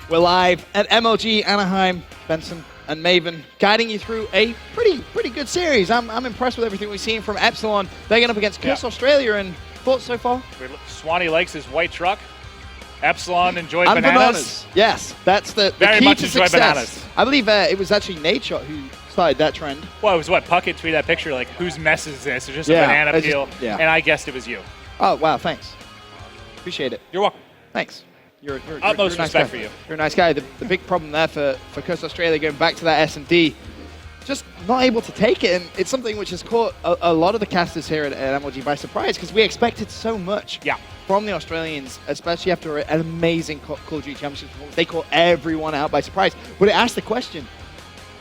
We're live at MLG Anaheim. Benson and Maven guiding you through a pretty good series. I'm impressed with everything we've seen from Epsilon. They're going up against Curse Australia, and thoughts so far? Swanee likes his white truck. Epsilon enjoyed bananas. Yes, that's the Very key much to enjoy success. bananas. I believe it was actually Nadeshot who started that trend. Well, it was what Puckett tweeted that picture like, whose mess is this? It's just a banana peel, and I guessed it was you. Oh wow, thanks. Appreciate it. You're welcome. Thanks. You're Utmost a nice respect guy. for you. You're a nice guy. The big problem there for Curse Australia going back to that S&D, just not able to take it, and it's something which has caught a lot of the casters here at MLG by surprise, because we expected so much from the Australians, especially after an amazing Call of Duty Championship performance. They caught everyone out by surprise. But it asked the question,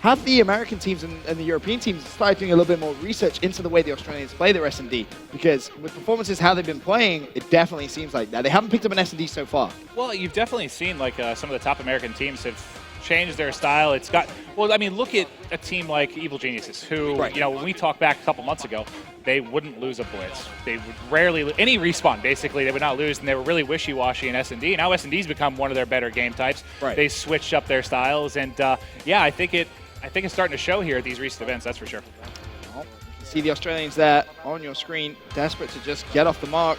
have the American teams and the European teams started doing a little bit more research into the way the Australians play their S&D? Because with performances how they've been playing, it definitely seems like that. They haven't picked up an S&D so far. Well, you've definitely seen like some of the top American teams have changed their style. It's got, well, I mean, look at a team like Evil Geniuses, who, you know, when we talked back a couple months ago, they wouldn't lose a Blitz. They would rarely, any respawn, basically, they would not lose, and they were really wishy-washy in S&D. Now S&D's become one of their better game types. They switched up their styles, and yeah, I think it's starting to show here at these recent events, that's for sure. Well, you see the Australians there on your screen, desperate to just get off the mark.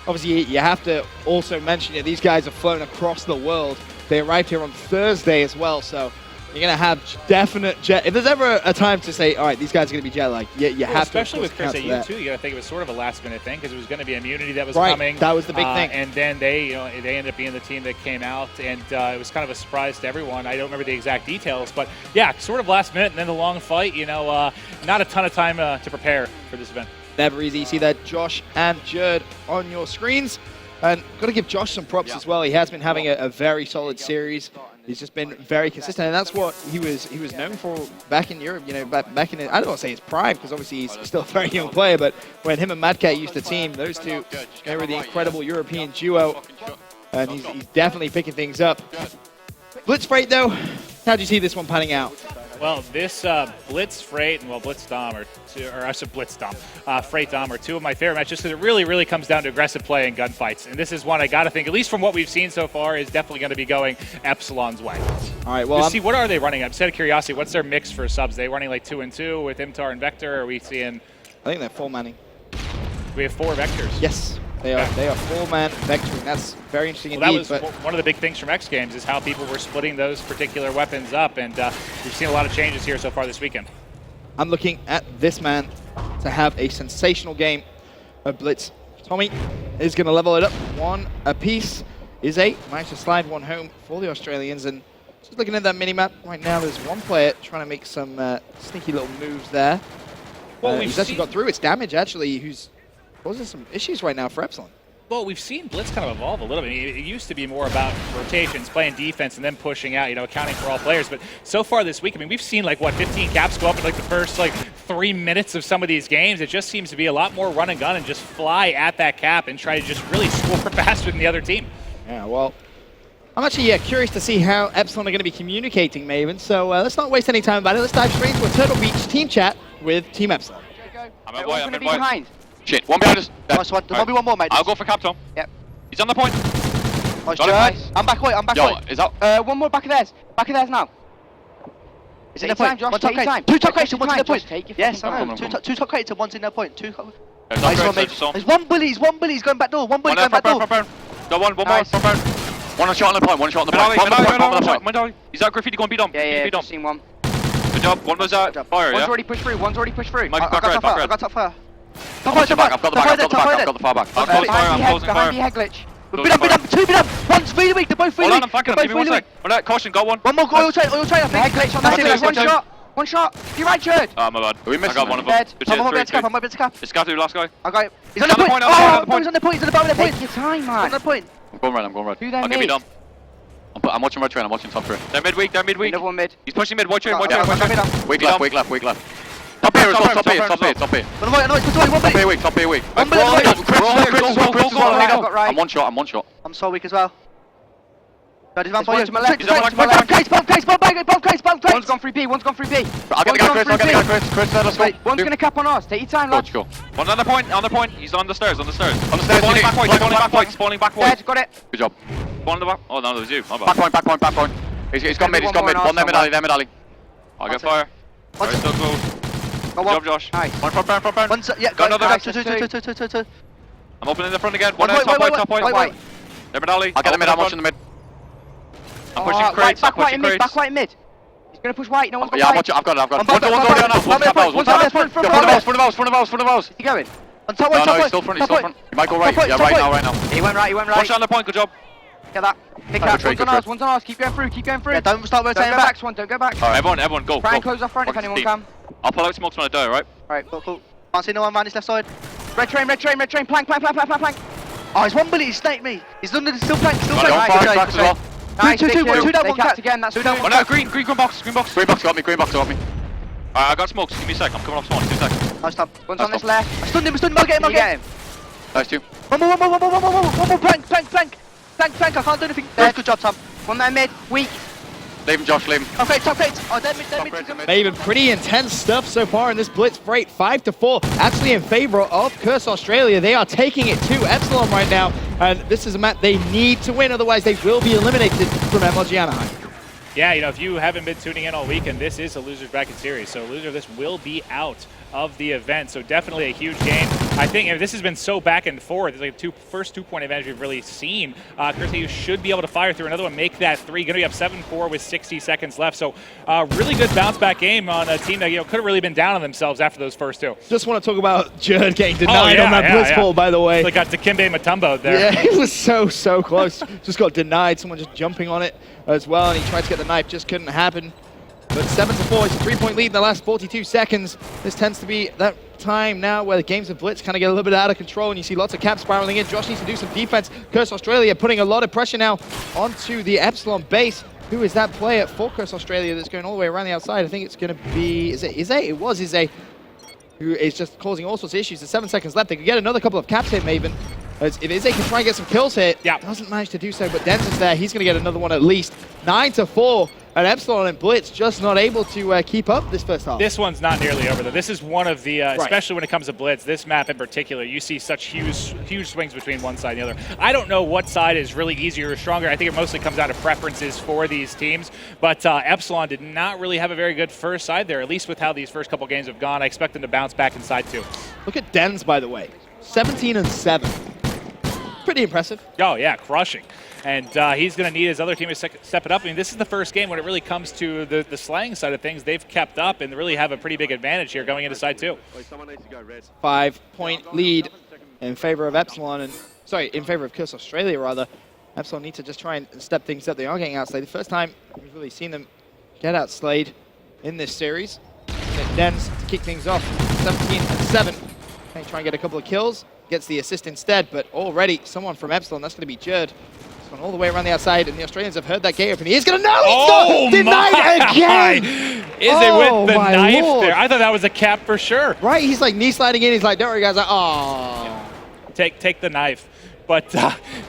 Obviously, you have to also mention that these guys have flown across the world. They arrived here on Thursday as well, so you're going to have definite jet. If there's ever a time to say, all right, these guys are going to be jet lagged, you have to. Especially with Chris at U too, you got to think it was sort of a last-minute thing because it was going to be immunity that was coming. Coming. That was the big thing. And then they ended up being the team that came out, and it was kind of a surprise to everyone. I don't remember the exact details, but yeah, sort of last minute, and then the long fight. You know, not a ton of time to prepare for this event. Never easy. You see that Josh and Jerd on your screens. And got to give Josh some props as well. He has been having a very solid series. He's just been very consistent, and that's what he was known for back in Europe. You know, back in I don't want to say his prime, because obviously he's still a very young player. But when him and Madcat used to team, those two, they were the incredible European duo, and he's definitely picking things up. Blitz Freight though, how do you see this one panning out? Well, this Blitz Freight and Blitz Dom Freight Dom are two of my favorite matches because it really comes down to aggressive play and gunfights. And this is one I got to think, at least from what we've seen so far, is definitely going to be going Epsilon's way. All right, well, see, what are they running? I'm just out of curiosity, what's their mix for subs? Are they running like 2 and 2 with Imtar and Vector? Or are we seeing? I think they're full manning. We have 4 Vectors. Yes. They are 4-man vectoring. That's very interesting indeed. That was one of the big things from X Games is how people were splitting those particular weapons up, and we've seen a lot of changes here so far this weekend. I'm looking at this man to have a sensational game of Blitz. Tommy is going to level it up 1 apiece. Managed to slide 1 home for the Australians, and just looking at that mini-map right now, there's one player trying to make some sneaky little moves there. Well, he's actually got through. It's Damage, actually, who's causing some issues right now for Epsilon. Well, we've seen Blitz kind of evolve a little bit. It used to be more about rotations, playing defense, and then pushing out, you know, accounting for all players. But so far this week, I mean, we've seen like, what, 15 caps go up in like the first like 3 minutes of some of these games. It just seems to be a lot more run and gun and just fly at that cap and try to just really score faster than the other team. Yeah, well, I'm actually curious to see how Epsilon are going to be communicating, Maven. So let's not waste any time about it. Let's dive straight into a Turtle Beach team chat with Team Epsilon. I'm going to be behind. Shit, one behind us. Nice one. There might be one more, mate. I'll go for Captain. Yep. He's on the point. Nice, nice. I'm back away, Is that? one more back of theirs. Back of theirs now. Is it the point? Josh, take time. 2 top crates and 1's in their point. Yes, I know. 2 top crates and 1's in their point. Nice one, mate. There's one bully, he's going back door. One bully going back door. Got one more. One shot on the point, one shot on the point. He's out Graffiti, go and beat him. Yeah, I've seen one. Good job, one was fire, yeah? One's already pushed through, I got top fire. I've got the fire back. I'm closing fire. Behind the head glitch. Beat up, 2 beat up. One's really weak, they're both really weak. Hold on, I'm flanking him, give me 1 sec. Caution, got one. One more oil train, I think. Head glitch on that. One shot. You're right, Jared. My bad. We missed. I got one of them. Dead. I might be able to cap. It's Scattered, last guy. I got it. He's on the point. Oh, he's on the point. He's on the bottom of the point. Take your time, man. He's on the point. I'm going red. Who they I'll give you done. I'm watching red train, I'm watching top train. They're midweek. Another one mid. He's pushing mid, white train. Weak left. Top here. Top here. No, it's weak. Top here, weak. One bullet. I'm one shot. I'm so weak as well. There's one He's to my left. Bomb case. One's gone 3B. I'll get the guy, Chris, let's go. One's gonna cap on us. Take your time, lad. Go. One's on the point. He's on the stairs. Spawning back white. Dead, got it. Good job. One in the back. Oh no, it was you. My bad. Back point. He's got mid. One there mid alley. I'll get fire. Alright, still close. Good job, Josh. Nice. One front. Yeah, got another. Two. I'm opening the front again. Wait. Top point. There mid alley. I'll get the mid. I'm watching the mid. I'm pushing crates. Back white mid. He's gonna push white. No one's got yeah, I've got it. One's already on now. Front of house. He going? On top No, point. he's still front. He might go right. Yeah, right now. He went right. Push on the point. Good job. Get that. Pick up. One's on ours. Keep going through. Yeah, don't start rotating back. Don't go back. Alright, everyone, go. Try and close off front if anyone can. I'll pull out smokes when I die, alright? Alright, cool. Can't see no one around this left side. Red train. Plank. Oh, he's one bullet. He snaked me. He's under the still plank. Fire as well. Nice, two down, one cap. Again, that's two down. Oh no, green box. Green box got me. Alright, I got smokes. Give me a sec. I'm coming off spawn. 2 seconds. Nice top. One's on this left. I stunned him. I'll get him. Nice, 2. One more. Plank. I can't do anything. Good job, Tom. One there mid. Weak. Leave him, Josh. Leave him. Okay, top eight. Oh, dead mid. Maven, pretty intense stuff so far in this Blitz break. 5-4, actually in favor of Curse Australia. They are taking it to Epsilon right now, and this is a match they need to win, otherwise they will be eliminated from MLG Anaheim. Yeah, if you haven't been tuning in all weekend, this is a loser's bracket series, so a loser of this will be out of the event. So definitely a huge game. I think this has been so back and forth. It's like the first 2-point advantage we've really seen. Curse should be able to fire through another one, make that 3. Going to be up 7-4 with 60 seconds left. So really good bounce back game on a team that could have really been down on themselves after those first 2. Just want to talk about Jerd getting denied on that Blitz pull, by the way. They got Dikembe Mutombo there. Yeah, he was so close. Just got denied. Someone just jumping on it as well, and he tried to get the knife, just couldn't happen. But 7-4, it's a 3-point lead in the last 42 seconds. This tends to be that time now where the games of Blitz kind of get a little bit out of control, and you see lots of caps spiraling in. Josh needs to do some defense. Curse Australia putting a lot of pressure now onto the Epsilon base. Who is that player for Curse Australia that's going all the way around the outside? I think it's going to be It was Ize, who is just causing all sorts of issues. There's 7 seconds left. They could get another couple of caps here, Maven. If Ize can try and get some kills here, doesn't manage to do so, but Denz is there. He's going to get another one at least. 9-4, and Epsilon and Blitz just not able to keep up this first half. This one's not nearly over, though. This is one of the, especially when it comes to Blitz, this map in particular, you see such huge swings between one side and the other. I don't know what side is really easier or stronger. I think it mostly comes down to preferences for these teams, but Epsilon did not really have a very good first side there, at least with how these first couple games have gone. I expect them to bounce back inside, too. Look at Denz, by the way. 17-7. Pretty impressive. Oh, yeah, crushing. And he's going to need his other team to step it up. I mean, this is the first game when it really comes to the slaying side of things. They've kept up and really have a pretty big advantage here going into side 2. 5-point lead in favor of Epsilon, in favor of Curse Australia, rather. Epsilon need to just try and step things up. They are getting outslayed. The first time we've really seen them get outslayed in this series. Denz to kick things off, 17-7. They try and get a couple of kills. Gets the assist instead, but already someone from Epsilon, that's going to be Jerd. He's gone all the way around the outside, and the Australians have heard that gate open. He is going to know! Oh, denied again! Is it with the knife there? I thought that was a cap for sure. Right, he's like knee sliding in. He's like, don't worry, guys. Like, oh. Take the knife. But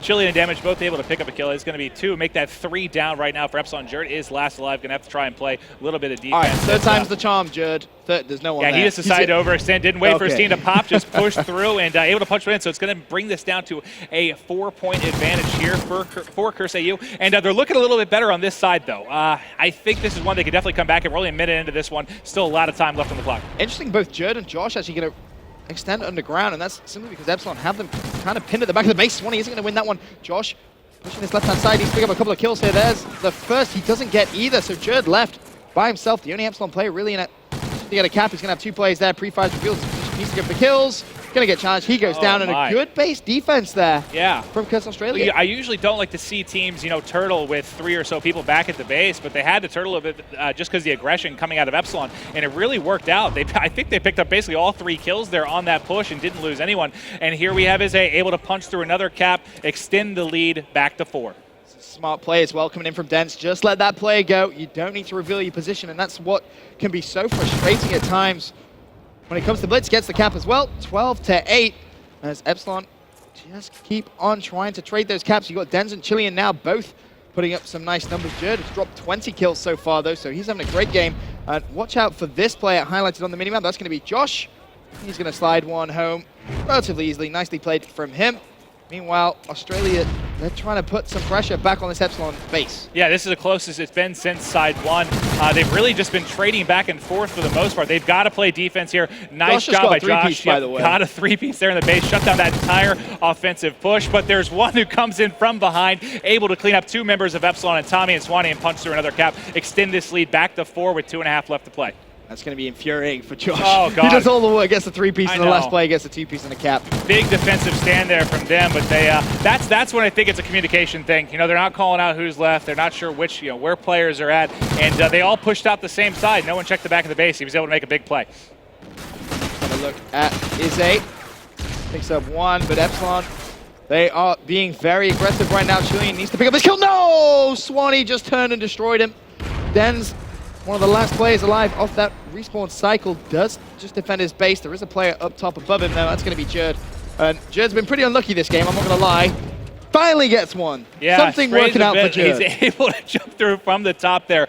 Chili and Damage both able to pick up a kill. It's going to be 2. Make that 3 down right now for Epsilon. Jerd is last alive. Going to have to try and play a little bit of defense. All right, third time's the charm, Jerd. There's no one there. Yeah, he just decided to overextend. Didn't wait for his team to pop. Just pushed through and able to punch it in. So it's going to bring this down to a 4-point advantage here for Curse AU. And they're looking a little bit better on this side, though. I think this is one they could definitely come back. And we're only a minute into this one. Still a lot of time left on the clock. Interesting, both Jerd and Josh actually going to extend underground, and that's simply because Epsilon have them kind of pinned at the back of the base. Swanee isn't going to win that one. Josh pushing his left-hand side. He's picking up a couple of kills here. There's the first. He doesn't get either, so Jerd left by himself. The only Epsilon player really in it to get a cap. He's going to have 2 players there. Pre-fires reveals. Needs to get the kills. Going to get challenged. He goes down, and a good base defense there from Curse Australia. I usually don't like to see teams, turtle with 3 or so people back at the base, but they had to turtle a bit just because the aggression coming out of Epsilon, and it really worked out. I think they picked up basically all 3 kills there on that push and didn't lose anyone. And here we have Ize able to punch through another cap, extend the lead back to 4. Smart play as well coming in from Denz. Just let that player go. You don't need to reveal your position, and that's what can be so frustrating at times. When it comes to Blitz, gets the cap as well. 12-8 as Epsilon just keep on trying to trade those caps. You've got Denz and Chilean now both putting up some nice numbers. Jerd has dropped 20 kills so far, though, so he's having a great game. And watch out for this player highlighted on the minimap. That's going to be Josh. He's going to slide one home relatively easily. Nicely played from him. Meanwhile, Australia they're trying to put some pressure back on this Epsilon base. Yeah, this is the closest it's been since side one. They've really just been trading back and forth for the most part. They've got to play defense here. Nice job by Josh. By the way. Got a three-piece there in the base, shut down that entire offensive push. But there's one who comes in from behind, able to clean up 2 members of Epsilon and Tommy and Swanee and punch through another cap, extend this lead back to 4 with 2.5 left to play. That's going to be infuriating for Josh. Oh, God. He does all the work, gets the 3-piece in the last play, gets the 2-piece in the cap. Big defensive stand there from them, but they that's when I think it's a communication thing. You know, they're not calling out who's left. They're not sure which, where players are at, and they all pushed out the same side. No one checked the back of the base. He was able to make a big play. Have a look at Izzy. Picks up 1, but Epsilon, they are being very aggressive right now. Chilean needs to pick up his kill. No! Swanee just turned and destroyed him. Den's one of the last players alive off that respawn cycle, does just defend his base. There is a player up top above him, though. That's going to be Jerd. And Jerd's been pretty unlucky this game, I'm not going to lie. Finally gets one. Yeah, something working out for Jerd. He's able to jump through from the top there.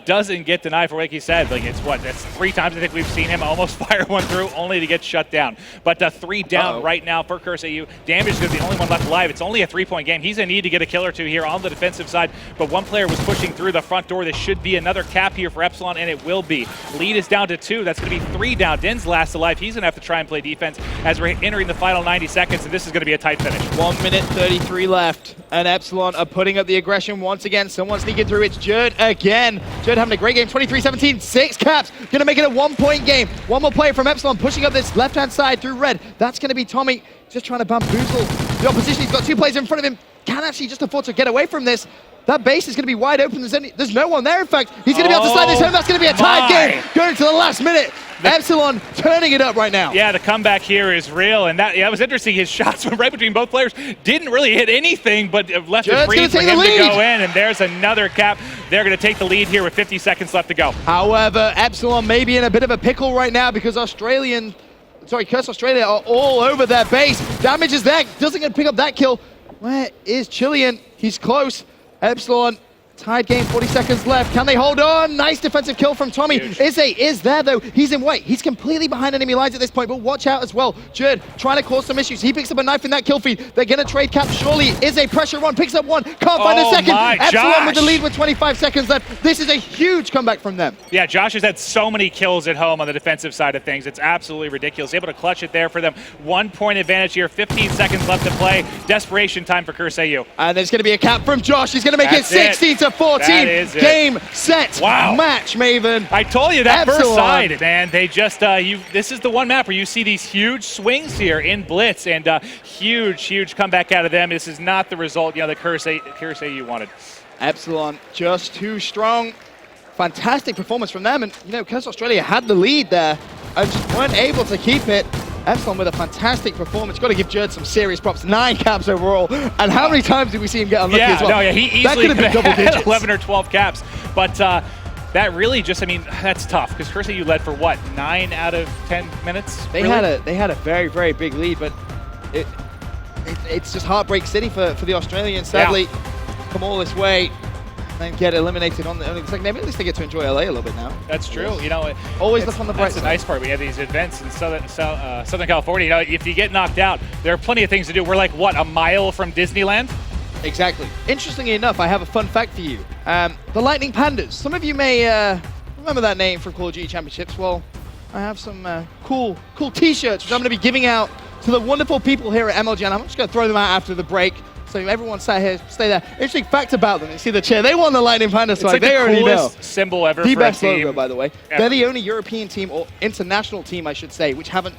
Doesn't get denied for, like he said, like it's what, that's 3 times I think we've seen him almost fire one through only to get shut down. But 3 down right now for CurseAU. Damage is the only one left alive. It's only a 3-point game. He's going to need to get a kill or 2 here on the defensive side. But one player was pushing through the front door. This should be another cap here for Epsilon, and it will be. Lead is down to 2. That's going to be 3 down. Den's last alive. He's going to have to try and play defense as we're entering the final 90 seconds, and this is going to be a tight finish. 1 minute 33 left. And Epsilon are putting up the aggression once again. Someone sneaking through. It's Jerd again. Jerd having a great game. 23-17, 6 caps. Going to make it a 1-point game. One more player from Epsilon pushing up this left-hand side through red. That's going to be Tommy. Just trying to bamboozle the opposition. He's got 2 players in front of him. Can actually just afford to get away from this. That base is going to be wide open. There's no one there, in fact. He's going to be able to slide this home. That's going to be a tied game going to the last minute. Epsilon turning it up right now. Yeah, the comeback here is real, and that was interesting. His shots went right between both players. Didn't really hit anything, but left it free for him to go in, and there's another cap. They're going to take the lead here with 50 seconds left to go. However, Epsilon may be in a bit of a pickle right now because Curse Australia are all over their base. Damage is there. Doesn't get to pick up that kill. Where is Chilean? He's close. Epsilon, tied game, 40 seconds left. Can they hold on? Nice defensive kill from Tommy. Izzy is there, though. He's in white. He's completely behind enemy lines at this point, but watch out as well. Jerd trying to cause some issues. He picks up a knife in that kill feed. They're going to trade cap, surely. Izzy, pressure 1, picks up 1. Can't find a second. Epsilon with the lead with 25 seconds left. This is a huge comeback from them. Yeah, Josh has had so many kills at home on the defensive side of things. It's absolutely ridiculous. Able to clutch it there for them. 1-point advantage here. 15 seconds left to play. Desperation time for CurseAU. And there's going to be a cap from Josh. He's going to make it 16-14. Game, set, match, Maven. I told you that Epsilon. First side, man. They just, this is the one map where you see these huge swings here in Blitz, and huge comeback out of them. This is not the result, the CurseAU wanted. Epsilon just too strong. Fantastic performance from them, and Curse Australia had the lead there and just weren't able to keep it. Epsilon with a fantastic performance. Got to give Jerd some serious props. 9 caps overall. And how many times did we see him get unlucky as well? He easily that could have been double digits. 11 or 12 caps. But that really just, that's tough because CurseAU led for what, 9 out of 10 minutes? They had a very, very big lead, but it's just Heartbreak City for the Australians. Sadly, come all this way and get eliminated on the second. Maybe at least they get to enjoy LA a little bit now. That's true. Always look on the bright side. That's the nice part. We have these events in Southern California. If you get knocked out, there are plenty of things to do. We're like, what, a mile from Disneyland? Exactly. Interestingly enough, I have a fun fact for you. The Lightning Pandas. Some of you may remember that name from Call of Duty Championships. Well, I have some cool T-shirts, which I'm going to be giving out to the wonderful people here at MLG, and I'm just going to throw them out after the break. So everyone sat here, stay there. Interesting fact about them, you see the chair, they won the Lightning Panda swag. They already know. It's the coolest symbol ever the for a best team. logo, by the way. Ever. They're the only European team, or international team, I should say, which haven't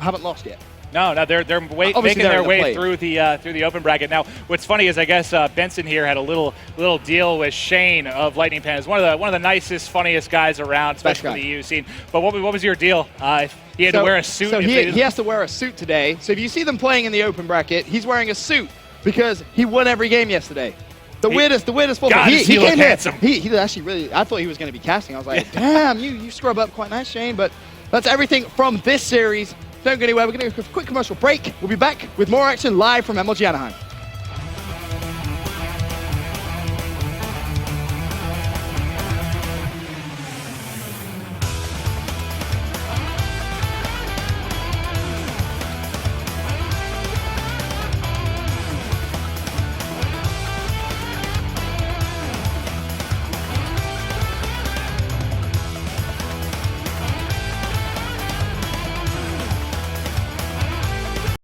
lost yet. No, they're making their way through the open bracket. Now, what's funny is I guess Benson here had a little deal with Shane of Lightning Pandas, one of the nicest, funniest guys around, especially in the EU scene. But what was your deal? He had to wear a suit. So he has to wear a suit today. So if you see them playing in the open bracket, he's wearing a suit because he won every game yesterday. The weirdest football. He came here. He actually really. I thought he was going to be casting. I was like, damn, you scrub up quite nice, Shane. But that's everything from this series. Don't go anywhere. We're going to go for a quick commercial break. We'll be back with more action live from MLG Anaheim.